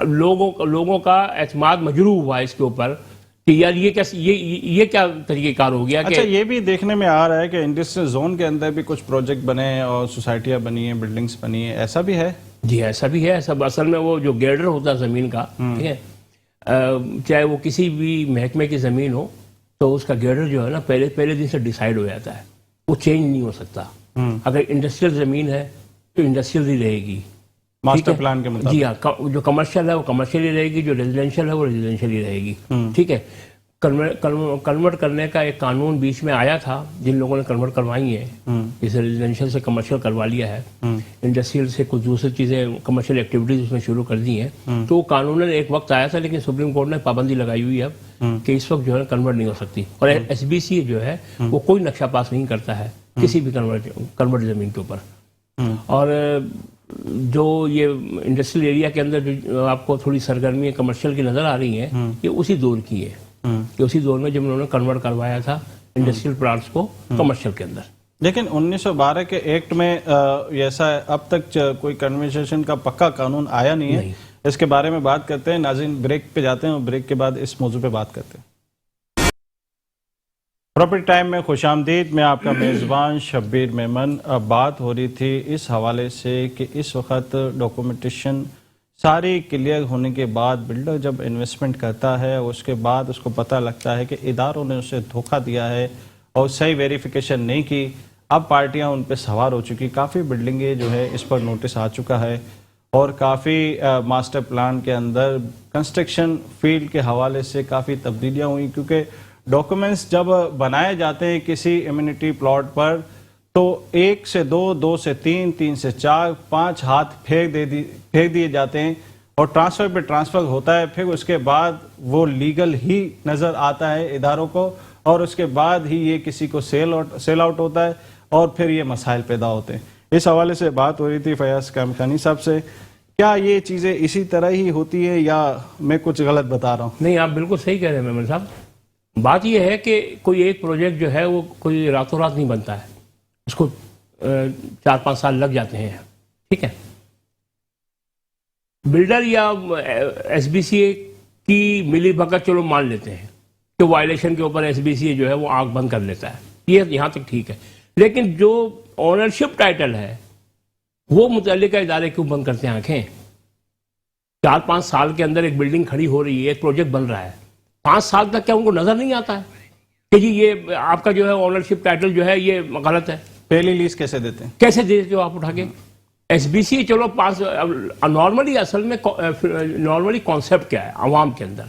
لوگوں کا اعتماد مجروح ہوا اس کے اوپر کہ یار یہ کیا طریقہ کار ہو گیا۔ اچھا، یہ بھی دیکھنے میں آ رہا ہے کہ انڈسٹریل زون کے اندر بھی کچھ پروجیکٹ بنے اور سوسائٹیاں بنی ہیں، بلڈنگز بنی ہیں، ایسا بھی ہے؟ جی ایسا بھی ہے۔ سب اصل میں وہ جو گیڈر ہوتا ہے زمین کا، ٹھیک ہے، چاہے وہ کسی بھی محکمے کی زمین ہو تو اس کا گیڈر جو ہے نا پہلے دن سے ڈیسائیڈ ہو جاتا ہے, وہ چینج نہیں ہو سکتا. اگر انڈسٹریل زمین ہے تو انڈسٹریل ہی رہے گی ماسٹر پلان کے مطابق. جی ہاں, جو کمرشل ہے وہ کمرشل ہی رہے گی, جو ریزیڈینشیل ہے وہ ریزیڈینشیل ہی رہے گی. ٹھیک ہے, کنورٹ کرنے کا ایک قانون بیچ میں آیا تھا, جن لوگوں نے کنورٹ کروائی ہیں, جسے ریزیڈینشیل سے کمرشل کروا لیا ہے, انڈسٹریل سے کچھ دوسری چیزیں کمرشل ایکٹیویٹیز اس میں شروع کر دی ہیں, تو وہ قانون ایک وقت آیا تھا, لیکن سپریم کورٹ نے پابندی لگائی ہوئی ہے اب کہ اس وقت جو ہے کنورٹ نہیں ہو سکتی. اور ایس بی سی جو ہے وہ کوئی نقشہ پاس نہیں کرتا ہے کسی بھی کنورٹ زمین کے اوپر. اور جو یہ انڈسٹریل ایریا کے اندر جو آپ کو تھوڑی سرگرمی کمرشل کی نظر آ رہی ہیں, یہ اسی دور کی ہے, کہ اسی دور میں جب انہوں نے کنورٹ کروایا تھا انڈسٹریل پلانٹس کو کمرشل کے اندر. لیکن 1912 کے ایکٹ میں ایسا اب تک کوئی کنورسیشن کا پکا قانون آیا نہیں ہے. اس کے بارے میں بات کرتے ہیں. ناظرین, بریک پہ جاتے ہیں اور بریک کے بعد اس موضوع پہ بات کرتے ہیں. پراپرٹی ٹائم میں خوش آمدید. میں آپ کا میزبان شبیر میمن. بات ہو رہی تھی اس حوالے سے کہ اس وقت ڈاکومنٹیشن ساری کلیئر ہونے کے بعد بلڈر جب انویسٹمنٹ کرتا ہے اس کے بعد اس کو پتہ لگتا ہے کہ اداروں نے اسے دھوکہ دیا ہے اور صحیح ویریفیکیشن نہیں کی. اب پارٹیاں ان پہ سوار ہو چکی, کافی بلڈنگیں جو ہے اس پر نوٹس آ چکا ہے, اور کافی ماسٹر پلان کے اندر کنسٹرکشن فیلڈ کے حوالے سے کافی تبدیلیاں ہوئیں, کیونکہ ڈاکومنٹس جب بنائے جاتے ہیں کسی امیونٹی پلاٹ پر تو 1 سے 2, 2 سے 3, 3 سے 4, 5 ہاتھ پھینک دیے جاتے ہیں, اور ٹرانسفر پہ ٹرانسفر ہوتا ہے. پھر اس کے بعد وہ لیگل ہی نظر آتا ہے اداروں کو, اور اس کے بعد ہی یہ کسی کو سیل آؤٹ ہوتا ہے, اور پھر یہ مسائل پیدا ہوتے ہیں. اس حوالے سے بات ہو رہی تھی فیاض کامخانی صاحب سے. کیا یہ چیزیں اسی طرح ہی ہوتی ہے یا میں کچھ غلط بتا رہا ہوں؟ نہیں, آپ بالکل صحیح کہہ رہے ہیں میمن صاحب. بات یہ ہے کہ کوئی ایک پروجیکٹ جو ہے وہ کوئی راتوں رات نہیں بنتا ہے, اس کو 4-5 سال لگ جاتے ہیں. ٹھیک ہے, بلڈر یا ایس بی سی کی ملی بھگت چلو مان لیتے ہیں کہ وائلیشن کے اوپر ایس بی سی جو ہے وہ آنکھ بند کر لیتا ہے, یہ یہاں تک ٹھیک ہے. لیکن جو اونرشپ ٹائٹل ہے وہ متعلقہ ادارے کیوں بند کرتے ہیں آنکھیں؟ 4-5 سال کے اندر ایک بلڈنگ کھڑی ہو رہی ہے, ایک پروجیکٹ بن رہا ہے, 5 سال تک کیا ان کو نظر نہیں آتا ہے کہ جی یہ آپ کا جو ہے اونرشپ ٹائٹل جو ہے یہ غلط ہے؟ پہلی لیز کیسے دیتے ہیں؟ کیسے دیتے ہو آپ اٹھا کے؟ ایس بی سی چلو پاس نارملی اصل میں نارملی کانسیپٹ کیا ہے عوام کے اندر,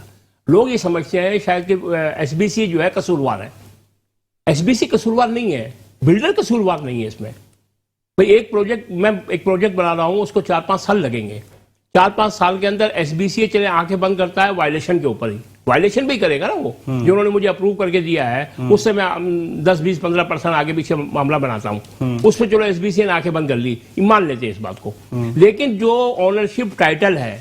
لوگ یہ سمجھتے ہیں شاید کہ ایس بی سی جو ہے قصوروار ہے. ایس بی سی قصوروار نہیں ہے, بلڈر قصوروار نہیں ہے اس میں. بھئی میں ایک پروجیکٹ بنا رہا ہوں, اس کو 4-5 سال لگیں گے, 4-5 سال کے اندر ایس بی سی چلے آنکھیں بند کرتا ہے وائلیشن کے اوپر ہی. وائلیشن بھی کرے گا نا وہ, جو انہوں نے مجھے اپروو کر کے دیا ہے اس سے میں 10-20-15% آگے پیچھے معاملہ بناتا ہوں, اس پہ چلو ایس بی سی نے آنکھیں بند کر لی, مان لیتے ہیں اس بات کو. لیکن جو اونرشپ ٹائٹل ہے,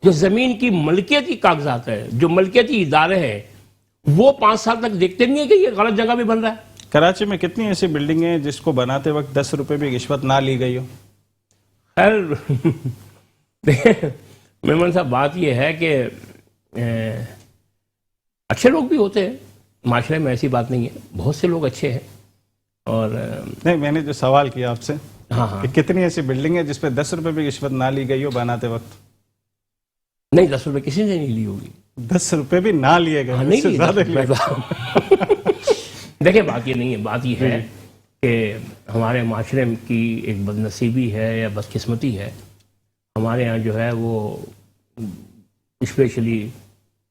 جو زمین کی ملکیتی کاغذات ہے, جو ملکیتی ادارے ہیں, وہ 5 سال تک دیکھتے نہیں ہیں کہ یہ غلط جگہ بھی بن رہا ہے. کراچی میں کتنی ایسی بلڈنگ ہیں جس کو بناتے وقت 10 روپے بھی رشوت نہ لی گئی ہو؟ خیر میمن صاحب, بات یہ ہے کہ اچھے لوگ بھی ہوتے ہیں معاشرے میں, ایسی بات نہیں ہے, بہت سے لوگ اچھے ہیں. اور نہیں, میں نے جو سوال کیا آپ سے ہاں کہ کتنی ایسی بلڈنگ ہے جس پہ 10 روپے بھی رشوت نہ لی گئی ہو بناتے وقت؟ نہیں, 10 روپے کسی نے نہیں لی ہوگی. 10 روپے بھی نہ لیے گئے؟ دیکھیں, بات یہ نہیں ہے, بات یہ ہے کہ ہمارے معاشرے کی ایک بد نصیبی ہے یا بدقسمتی ہے. ہمارے ہاں جو ہے وہ اسپیشلی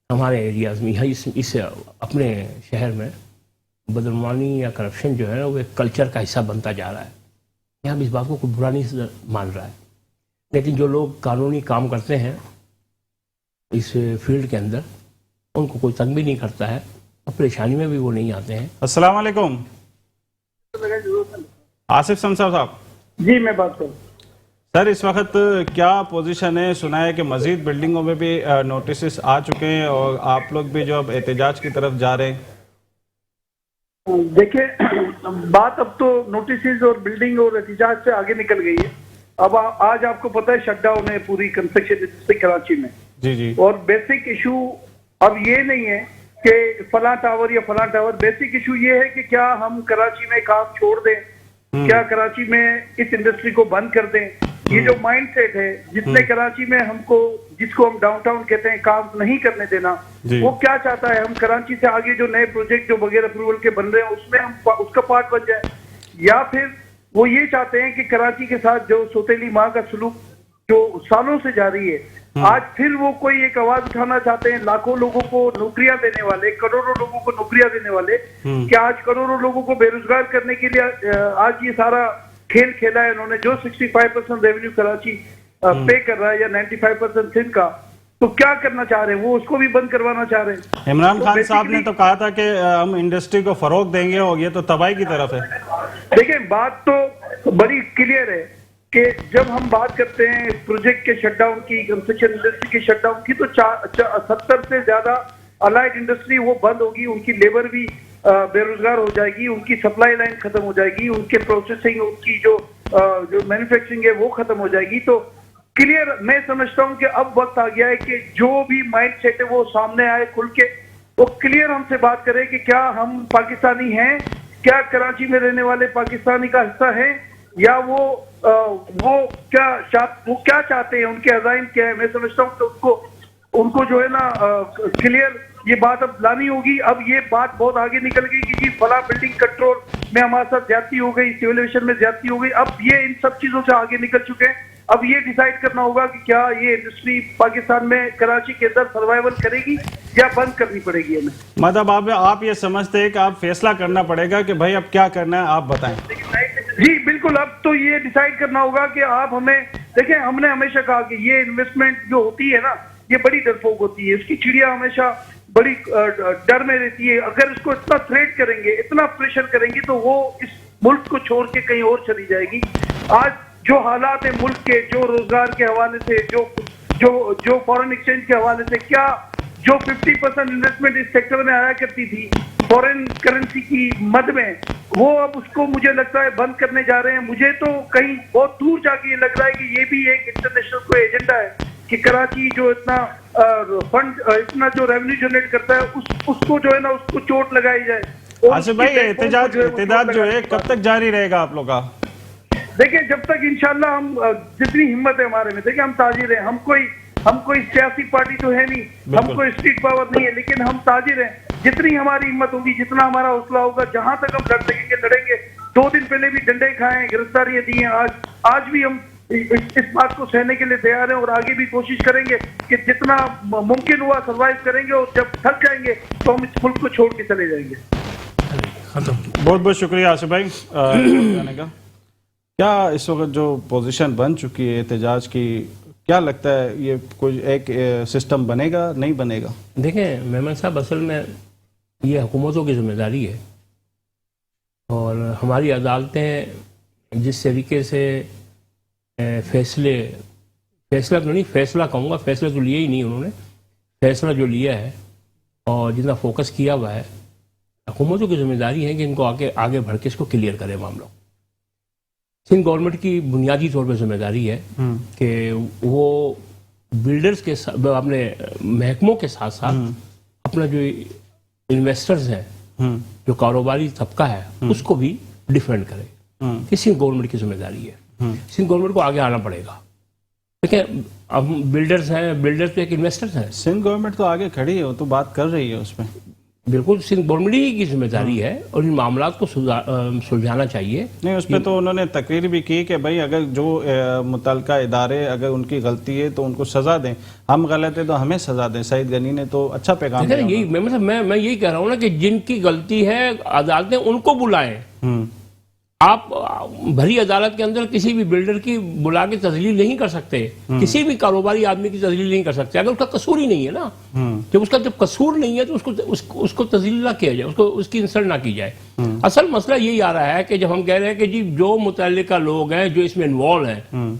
ہمارے ایریاز میں, اس اپنے شہر میں بدعنوانی یا کرپشن جو ہے وہ ایک کلچر کا حصہ بنتا جا رہا ہے. یہاں بھی اس بات کو کوئی برا نہیں مان رہا ہے, لیکن جو لوگ قانونی کام کرتے ہیں اس فیلڈ کے اندر, ان کو کوئی تنگ بھی نہیں کرتا ہے, اور پریشانی میں بھی وہ نہیں آتے ہیں. السلام علیکم. آصف سمسا صاحب. جی, میں بات کروں. سر, اس وقت کیا پوزیشن ہے؟ سنا ہے کہ مزید بلڈنگوں میں بھی نوٹسز آ چکے ہیں اور آپ لوگ بھی جو اب احتجاج کی طرف جا رہے ہیں. دیکھیں, بات اب تو نوٹسز اور بلڈنگ اور احتجاج سے آگے نکل گئی ہے. اب آج آپ کو پتہ ہے شٹ ڈاؤن ہے پوری کنسٹرکشن انڈسٹری کراچی میں. جی. اور بیسک ایشو اب یہ نہیں ہے کہ فلاں ٹاور یا فلاں ٹاور. بیسک ایشو یہ ہے کہ کیا ہم کراچی میں کام چھوڑ دیں, کیا کراچی میں اس انڈسٹری کو بند کر دیں. یہ جو مائنڈ سیٹ ہے جس نے کراچی میں ہم کو جس کو ہم ڈاؤن ٹاؤن کہتے ہیں کام نہیں کرنے دینا, وہ کیا چاہتا ہے؟ ہم کراچی سے آگے جو نئے پروجیکٹ جو بغیر اپروول کے بن رہے ہیں اس میں ہم اس کا پارٹ بن جائے, یا پھر وہ یہ چاہتے ہیں کہ کراچی کے ساتھ جو سوتیلی ماں کا سلوک جو سالوں سے جاری ہے, آج پھر وہ کوئی ایک آواز اٹھانا چاہتے ہیں, لاکھوں لوگوں کو نوکریاں دینے والے, کروڑوں لوگوں کو نوکریاں دینے والے, کہ آج کروڑوں لوگوں کو بے روزگار کرنے کے لیے آج یہ سارا کھیل کھیلا ہے انہوں نے. جو 65% ریونیو کراچی پے کر رہا ہے یا 95% سندھ کا, تو کیا کرنا چاہ رہے ہیں؟ وہ اس کو بھی بند کروانا چاہ رہے ہیں. عمران خان صاحب نے تو کہا تھا کہ ہم انڈسٹری کو فروغ دیں گے, اور یہ تو تباہی کی طرف ہے. دیکھیں بات تو بڑی کلیئر ہے کہ جب ہم بات کرتے ہیں پروجیکٹ کے شٹ ڈاؤن کی, کنسٹرکشن انڈسٹری کے شٹ ڈاؤن کی, تو 70 سے زیادہ الائڈ انڈسٹری وہ بند ہوگی, ان کی لیبر بھی بے روزگار ہو جائے گی, ان کی سپلائی لائن ختم ہو جائے گی, ان کے پروسیسنگ, ان کی جو مینوفیکچرنگ ہے وہ ختم ہو جائے گی. تو کلیئر میں سمجھتا ہوں کہ اب وقت آ گیا ہے کہ جو بھی مائنڈ سیٹ ہے وہ سامنے آئے کھل کے, وہ کلیئر ہم سے بات کرے کہ کیا ہم پاکستانی ہیں, کیا کراچی میں رہنے والے پاکستانی کا حصہ ہیں, یا وہ کیا چاہتے ہیں, ان کے عزائم کیا ہے. میں سمجھتا ہوں کہ ان کو جو ہے نا کلیئر یہ بات اب لانی ہوگی. اب یہ بات بہت آگے نکل گئی کہ جی فلاں بلڈنگ کنٹرول میں ہمارے ساتھ زیادتی ہو گئی, سول ایویشن میں زیادتی ہو گئی. اب یہ ان سب چیزوں سے آگے نکل چکے ہیں. اب یہ ڈیسائیڈ کرنا ہوگا کہ کیا یہ انڈسٹری پاکستان میں کراچی کے اندر سروائیول کرے گی یا بند کرنی پڑے گی ہمیں. مطلب آپ یہ سمجھتے ہیں کہ آپ فیصلہ کرنا پڑے گا کہ بھائی اب کیا کرنا ہے, آپ بتائیں. جی بالکل, اب تو یہ ڈیسائیڈ کرنا ہوگا کہ آپ ہمیں دیکھیں. ہم نے ہمیشہ کہا کہ یہ انویسٹمنٹ جو ہوتی ہے نا, یہ بڑی ڈرپوک ہوتی ہے, اس کی چڑیا ہمیشہ بڑی ڈر میں رہتی ہے. اگر اس کو اتنا تھریٹ کریں گے, اتنا پریشر کریں گے, تو وہ اس ملک کو چھوڑ کے کہیں اور چلی جائے گی. آج جو حالات ہیں ملک کے, جو روزگار کے حوالے سے, جو فورن ایکسچینج کے حوالے سے, کیا جو 50% انویسٹمنٹ اس سیکٹر میں آیا کرتی تھی فورن کرنسی کی مد میں, وہ اب اس کو مجھے لگتا ہے بند کرنے جا رہے ہیں. مجھے تو کہیں بہت دور جا کے یہ لگ رہا ہے کہ یہ بھی ایک انٹرنیشنل کوئی ایجنڈا ہے کہ کراچی جو اتنا فنڈ, اتنا جو ریونیو جنریٹ کرتا ہے, اس کو جو ہے نا اس کو چوٹ لگائی جائے. آصف بھائی, احتجاج جو ہے کب تک جاری رہے گا آپ لوگ کا؟ دیکھیں جب تک انشاءاللہ ہم جتنی ہمت ہے ہمارے میں, دیکھیں ہم تاجر ہیں, ہم کوئی سیاسی پارٹی تو ہے نہیں, ہم کوئی اسٹریٹ پاور نہیں ہے, لیکن ہم تاجر ہیں. جتنی ہماری ہمت ہوگی, جتنا ہمارا حوصلہ ہوگا, جہاں تک ہم لڑ سکیں گے لڑیں گے. 2 دن پہلے بھی ڈنڈے کھائے ہیں, گرفتاریاں دی ہیں, آج بھی ہم اس بات کو سہنے کے لیے تیار ہیں, اور آگے بھی کوشش کریں گے کہ جتنا ممکن ہوا سروائیو کریں گے, اور جب تھک جائیں گے تو ہم اس ملک کو چھوڑ کے چلے جائیں گے. بہت بہت شکریہ آصف بھائی جانے کا. کیا اس وقت جو پوزیشن بن چکی ہے احتجاج کی, کیا لگتا ہے یہ کوئی ایک سسٹم بنے گا, نہیں بنے گا؟ دیکھیں مہمان صاحب, اصل میں یہ حکومتوں کی ذمہ داری ہے, اور ہماری عدالتیں جس طریقے سے فیصلہ تو نہیں, فیصلہ کہوں گا, فیصلہ تو لیا ہی نہیں انہوں نے, فیصلہ جو لیا ہے اور جتنا فوکس کیا ہوا ہے, حکومتوں کی ذمہ داری ہے کہ ان کو آگے بڑھ کے اس کو کلیئر کرے معاملہ. سندھ گورنمنٹ کی بنیادی طور پہ ذمہ داری ہے کہ وہ بلڈرز کے اپنے محکموں کے ساتھ ساتھ اپنا جو انویسٹرز ہیں, جو کاروباری طبقہ ہے, اس کو بھی ڈیفینڈ کرے. یہ سندھ گورنمنٹ کی ذمہ داری ہے. سندھ گورنمنٹ کو آگے آنا پڑے گا. دیکھیں اب بلڈرز ہیں, بلڈرز تو ایک انویسٹرز ہیں. سندھ گورنمنٹ تو آگے کھڑی ہے, وہ تو بات کر رہی ہے اس میں. بالکل سندھ گورنمنٹ کی ذمہ داری ہے, اور ان معاملات کو سلجھانا چاہیے. نہیں, اس پہ تو انہوں نے تقریر بھی کی کہ بھائی اگر جو متعلقہ ادارے اگر ان کی غلطی ہے تو ان کو سزا دیں, ہم غلط ہیں تو ہمیں سزا دیں. سعید غنی نے تو اچھا پیغام دیا. یہی میں یہی کہہ رہا ہوں نا کہ جن کی غلطی ہے عدالتیں ان کو بلائیں. آپ بھری عدالت کے اندر کسی بھی بلڈر کی بلا کے تذلیل نہیں کر سکتے, کسی بھی کاروباری آدمی کی تذلیل نہیں کر سکتے اگر اس کا قصور ہی نہیں ہے نا. جب قصور نہیں ہے تو اس کو تذلیل نہ کیا جائے, اس کی انسلٹ نہ کی جائے. اصل مسئلہ یہی آ رہا ہے کہ جب ہم کہہ رہے ہیں کہ جی جو متعلقہ لوگ ہیں جو اس میں انوالو ہیں,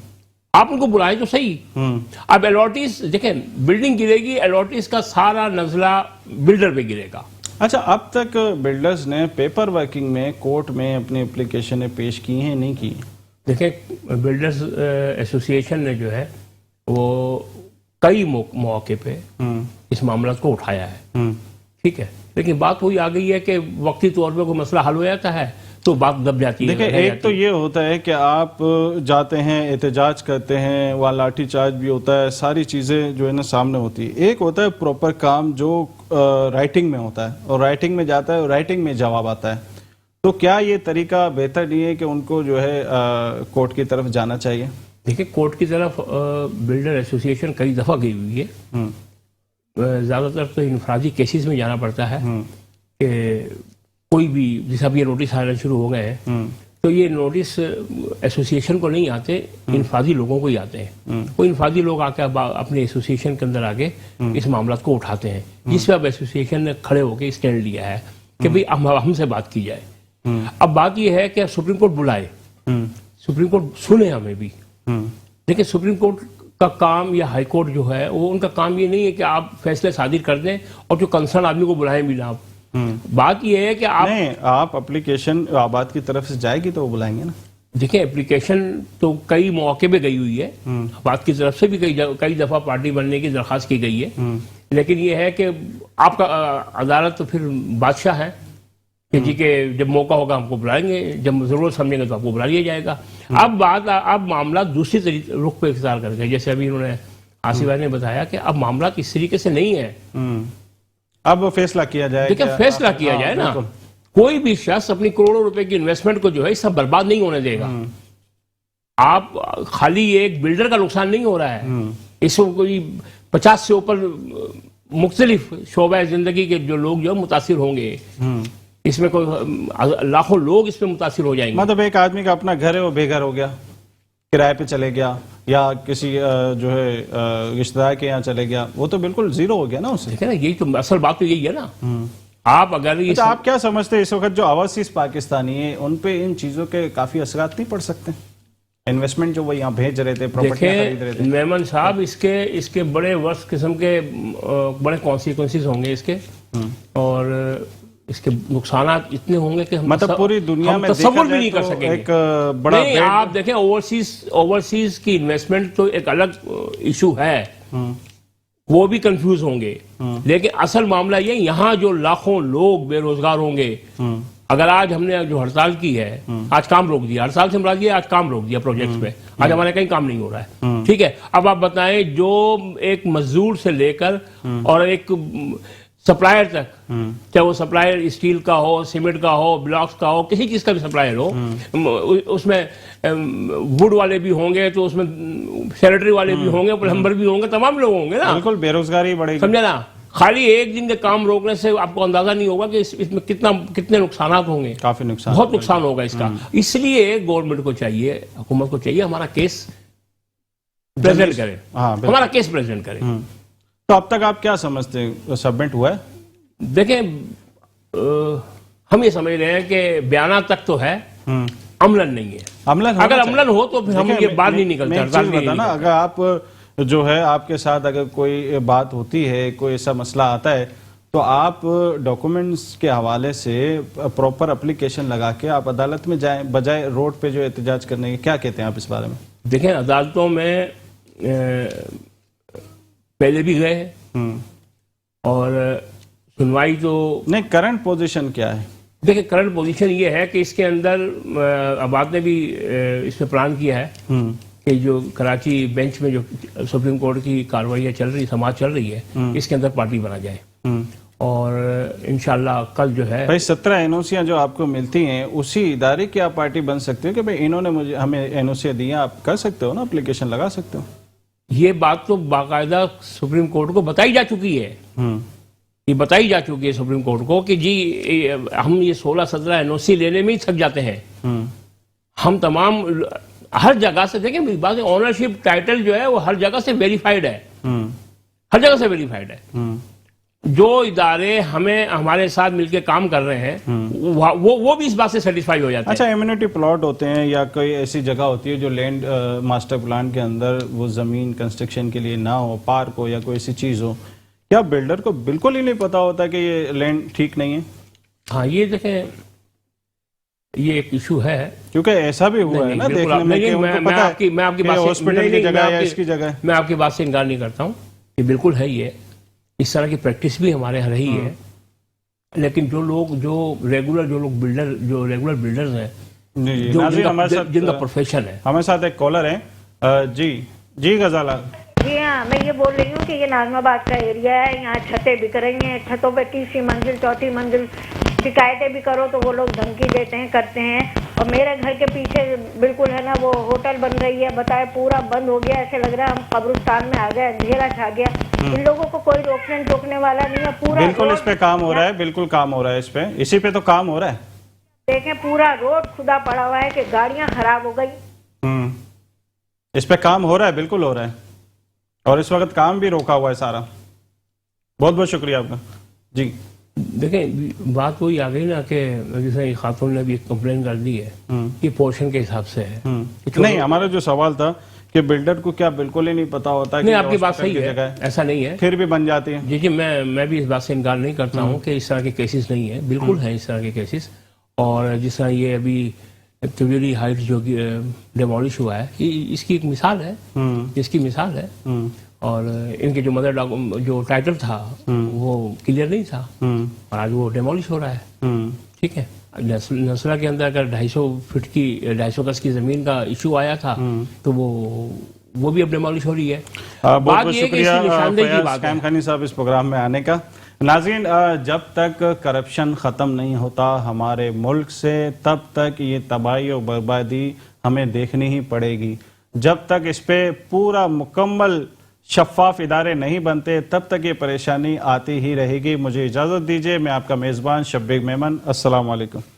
آپ ان کو بلائیں تو صحیح. اب الاٹیز دیکھیں, بلڈنگ گرے گی, الاٹیز کا سارا نزلہ بلڈر پہ گرے گا. اچھا, اب تک بلڈرز نے پیپر ورکنگ میں کورٹ میں اپنی اپلیکیشنیں پیش کی ہیں, نہیں کی؟ دیکھیں بلڈرز ایسوسی ایشن نے جو ہے وہ کئی مواقع پہ اس معاملات کو اٹھایا ہے, ٹھیک ہے, لیکن بات وہی آ گئی ہے کہ وقتی طور پہ کوئی مسئلہ حل ہو جاتا ہے تو بات دب جاتی ہے. دیکھیں ایک تو یہ ہوتا ہے کہ آپ جاتے ہیں احتجاج کرتے ہیں, وہاں لاٹھی چارج بھی ہوتا ہے, ساری چیزیں جو ہے نا سامنے ہوتی ہے. ایک ہوتا ہے پراپر کام جو رائٹنگ میں ہوتا ہے, اور رائٹنگ میں جاتا ہے اور رائٹنگ میں جواب آتا ہے. تو کیا یہ طریقہ بہتر نہیں ہے کہ ان کو جو ہے کورٹ کی طرف جانا چاہیے؟ دیکھیں کورٹ کی طرف بلڈر ایسوسی ایشن کئی دفعہ گئی ہوئی ہے. زیادہ تر تو انفرادی کیسز میں جانا پڑتا ہے کہ کوئی بھی, جیسے اب یہ نوٹس آنا شروع ہو گئے ہیں, تو یہ نوٹس ایسوسی ایشن کو نہیں آتے, انفرادی لوگوں کو ہی آتے ہیں. وہ انفرادی لوگ آ کے اپنے ایسوسی ایشن کے اندر آگے اس معاملات کو اٹھاتے ہیں, جس پہ اب ایسوسی ایشن نے کھڑے ہو کے اسٹینڈ لیا ہے کہ بھئی ہم سے بات کی جائے. اب بات یہ ہے کہ سپریم کورٹ بلائے, سپریم کورٹ سنے ہمیں بھی. دیکھیں سپریم کورٹ کا کام یا ہائی کورٹ جو ہے وہ ان کا کام یہ نہیں ہے کہ آپ فیصلے صادر کر دیں اور جو کنسرن آدمی کو بلائیں بھی نہ. بات یہ ہے کہ آپ اپلیکیشن آباد کی طرف سے جائے گی تو وہ بلائیں گے نا. دیکھیں اپلیکیشن تو کئی مواقع پہ گئی ہوئی ہے, آباد کی طرف سے بھی کئی دفعہ پارٹی بننے کی درخواست کی گئی ہے, لیکن یہ ہے کہ آپ کا عدالت تو پھر بادشاہ ہے کہ جی کہ جب موقع ہوگا ہم کو بلائیں گے, جب ضرورت سمجھیں گے تو آپ کو بلا لیا جائے گا. اب معاملات دوسری رخ پہ اختیار کر گئے, جیسے ابھی انہوں نے آصف بھائی نے بتایا کہ اب معاملات اس طریقے سے نہیں ہیں. اب فیصلہ کیا جائے, دیکھیں فیصلہ کیا جائے نا. کوئی بھی شخص اپنی کروڑوں روپے کی انویسٹمنٹ کو جو ہے اس سب برباد نہیں ہونے دے گا. آپ خالی ایک بلڈر کا نقصان نہیں ہو رہا ہے, اس کو کوئی 50 سے اوپر مختلف شعبہ زندگی کے جو لوگ جو متاثر ہوں گے, اس میں کوئی لاکھوں لوگ اس میں متاثر ہو جائیں گے. مطلب ایک آدمی کا اپنا گھر ہے وہ بے گھر ہو گیا, کرائے پہ چلے گیا, یا کسی جو ہے رشتہ دار کے یہاں چلے گیا, وہ تو بالکل زیرو ہو گیا نا اسے. نا یہی تو اصل بات تو یہی ہے نا. آپ اگر آپ کیا سمجھتے ہیں اس وقت جو اوورسیز پاکستانی ہیں ان پہ ان چیزوں کے کافی اثرات نہیں پڑ سکتے؟ انویسٹمنٹ جو وہ یہاں بھیج رہے تھے, پراپرٹی خرید رہے تھے. میمن صاحب اس کے بڑے ورسٹ قسم کے بڑے کانسیکوینسز ہوں گے اس کے, اور اس کے نقصانات اتنے ہوں گے کہ ہم مطلب پوری دنیا میں تصور بھی نہیں کر سکیں گے. ایک بڑا نہیں, آپ دیکھیں اوورسیز کی انویسٹمنٹ تو ایک الگ ایشو ہے, وہ بھی کنفیوز ہوں گے, لیکن اصل معاملہ یہ یہاں جو لاکھوں لوگ بے روزگار ہوں گے. اگر آج ہم نے جو ہڑتال کی ہے, آج کام روک دیا, ہڑتال سے مراد یہ آج کام روک دیا پروجیکٹس پہ, آج ہمارے کہیں کام نہیں ہو رہا ہے, ٹھیک ہے. اب آپ بتائیں جو ایک مزدور سے لے کر اور ایک سپلائر تک, چاہے وہ سپلائر اسٹیل کا ہو, سیمنٹ کا ہو, بلاکس کا ہو, کسی چیز کا بھی سپلائر ہو, اس میں ووڈ والے بھی ہوں گے, تو اس میں سینیٹری والے بھی ہوں گے, پلمبر بھی ہوں گے, تمام لوگ ہوں گے نا. بالکل بے روزگاری بڑھے گی, سمجھا نا. خالی ایک دن کے کام روکنے سے آپ کو اندازہ نہیں ہوگا کہ اس میں کتنے نقصانات ہوں گے. کافی نقصان, بہت نقصان ہوگا اس کا. اس لیے گورنمنٹ کو چاہیے, حکومت کو چاہیے ہمارا کیس پریزنٹ کرے, ہمارا کیس پریزنٹ کرے. تو اب تک آپ کیا سمجھتے ہیں سبمٹ ہوا ہے؟ دیکھیں ہم یہ سمجھ رہے ہیں کہ بیانات تک تو ہے, عملاً نہیں ہے. اگر عملاً ہو تو پھر ہم یہ بات نہیں نکلتا. اگر آپ جو ہے آپ کے ساتھ اگر کوئی بات ہوتی ہے, کوئی ایسا مسئلہ آتا ہے, تو آپ ڈاکومنٹس کے حوالے سے پراپر اپلیکیشن لگا کے آپ عدالت میں جائیں, بجائے روڈ پہ جو احتجاج کرنے کے. کیا کہتے ہیں آپ اس بارے میں؟ دیکھیں عدالتوں میں پہلے بھی گئے ہیں, اور سنوائی تو نہیں. کرنٹ پوزیشن کیا ہے؟ دیکھیں کرنٹ پوزیشن یہ ہے کہ اس کے اندر آباد نے بھی اس میں پلان کیا ہے کہ جو کراچی بینچ میں جو سپریم کورٹ کی کارروائیاں چل رہی, سماعت چل رہی ہے, اس کے اندر پارٹی بنا جائے. اور انشاءاللہ کل جو ہے 17 NOCیاں جو آپ کو ملتی ہیں, اسی ادارے کی آپ پارٹی بن سکتے ہو کہ بھئی انہوں نے ہمیں NOCیاں دی ہیں, آپ کر سکتے ہو نا, اپلیکیشن لگا سکتے ہو. یہ بات تو باقاعدہ سپریم کورٹ کو بتائی جا چکی ہے. یہ بتائی جا چکی ہے سپریم کورٹ کو کہ جی ہم یہ 16-17 NOC لینے میں ہی تھک جاتے ہیں. ہم تمام ہر جگہ سے, دیکھیں بات اونرشپ ٹائٹل جو ہے وہ ہر جگہ سے ویریفائڈ ہے, ہر جگہ سے ویریفائڈ ہے. جو ادارے ہمارے ساتھ مل کے کام کر رہے ہیں وہ بھی اس بات سے سیٹسفائی ہو جاتے ہیں. اچھا, امیونٹی پلاٹ ہوتے ہیں یا کوئی ایسی جگہ ہوتی ہے جو لینڈ ماسٹر پلان کے اندر وہ زمین کنسٹرکشن کے لیے نہ ہو, پارک ہو یا کوئی ایسی چیز ہو, کیا بلڈر کو بالکل ہی نہیں پتا ہوتا کہ یہ لینڈ ٹھیک نہیں ہے؟ ہاں یہ دیکھیں یہ ایک ایشو ہے, کیونکہ ایسا بھی ہوا ہے نا دیکھنے میں کہ ان کو پتا ہے میں آپ کی بات ہاسپٹل کی جگہ یا اس کی جگہ. میں آپ کی بات سے انکار نہیں کرتا ہوں, یہ بالکل ہے. یہ اس طرح کی پریکٹس بھی ہمارے یہاں رہی ہے, لیکن جو ریگولر بلڈرز ہیں جی جو ناظرین ہمارے ساتھ جن کا پروفیشن ہے. ہمارے ساتھ ایک کالر ہیں. جی غزالہ. جی ہاں میں یہ بول رہی ہوں کہ یہ ناظم آباد کا ایریا ہے, یہاں چھتیں بک رہی ہیں, چھتوں پہ تیسری منزل چوتھی منزل, شکایتیں بھی کرو تو وہ لوگ دھمکی دیتے ہیں کرتے ہیں. اور میرے گھر کے پیچھے بالکل ہے نا وہ ہوٹل بن رہی ہے, بتائے پورا بند ہو گیا, ایسے لگ رہا ہے ہم قبرستان میں آ گئے, اندھیرا چھا گیا. ان لوگوں کو کوئی روکنے والا نہیں ہے. پورا بالکل اس پہ کام ہو رہا ہے, بالکل کام ہو رہا ہے, اس پہ اسی پہ تو کام ہو رہا ہے. دیکھیں پورا روڈ خدا پڑا ہوا ہے کہ گاڑیاں خراب ہو گئی. اس پہ کام ہو رہا ہے, بالکل ہو رہا ہے, اور اس وقت کام بھی روکا ہوا ہے سارا. بہت بہت شکریہ آپ کا. جی دیکھیں بات وہی آ گئی نا کہ جیسے خاتون نے بھی ایک کمپلین کر دی ہے کہ پورشن کے حساب سے ہے. نہیں, ہمارا جو سوال تھا کہ بلڈر کو کیا بالکل ہی نہیں پتا ہوتا ہے نہیں, کہ آپ کی بات ہاسپٹل صحیح کی ہے, جگہ ایسا نہیں ہے. پھر بھی بن جاتی ہے. جی میں بھی اس بات سے انکار نہیں کرتا ہوں کہ اس طرح کے کیسز نہیں ہیں, بالکل ہیں اس طرح کے کیسز. اور جس طرح یہ ابھی کمیونٹی ہائٹ جو ڈیمولش ہوا ہے, اس کی ایک مثال ہے, اس کی مثال ہے. اور ان کے جو مدر جو ٹائٹل تھا وہ کلیئر نہیں تھا, اور آج وہ ڈیمولش ہو رہا ہے. ٹھیک ہے, نسلہ کے اندر اگر 250 گز کی زمین کا ایشو آیا تھا تو وہ بھی اب ڈیمولش ہو رہی ہے. بہت بات بہت یہ ہے کہ شکریہ اس کی نشاندہی کی فیاض بات ہے. قائم خانی صاحب اس پروگرام میں آنے کا. ناظرین, جب تک کرپشن ختم نہیں ہوتا ہمارے ملک سے, تب تک یہ تباہی و بربادی ہمیں دیکھنی ہی پڑے گی. جب تک اس پہ پورا مکمل شفاف ادارے نہیں بنتے تب تک یہ پریشانی آتی ہی رہے گی. مجھے اجازت دیجیے, میں آپ کا میزبان شبیر میمن. السلام علیکم.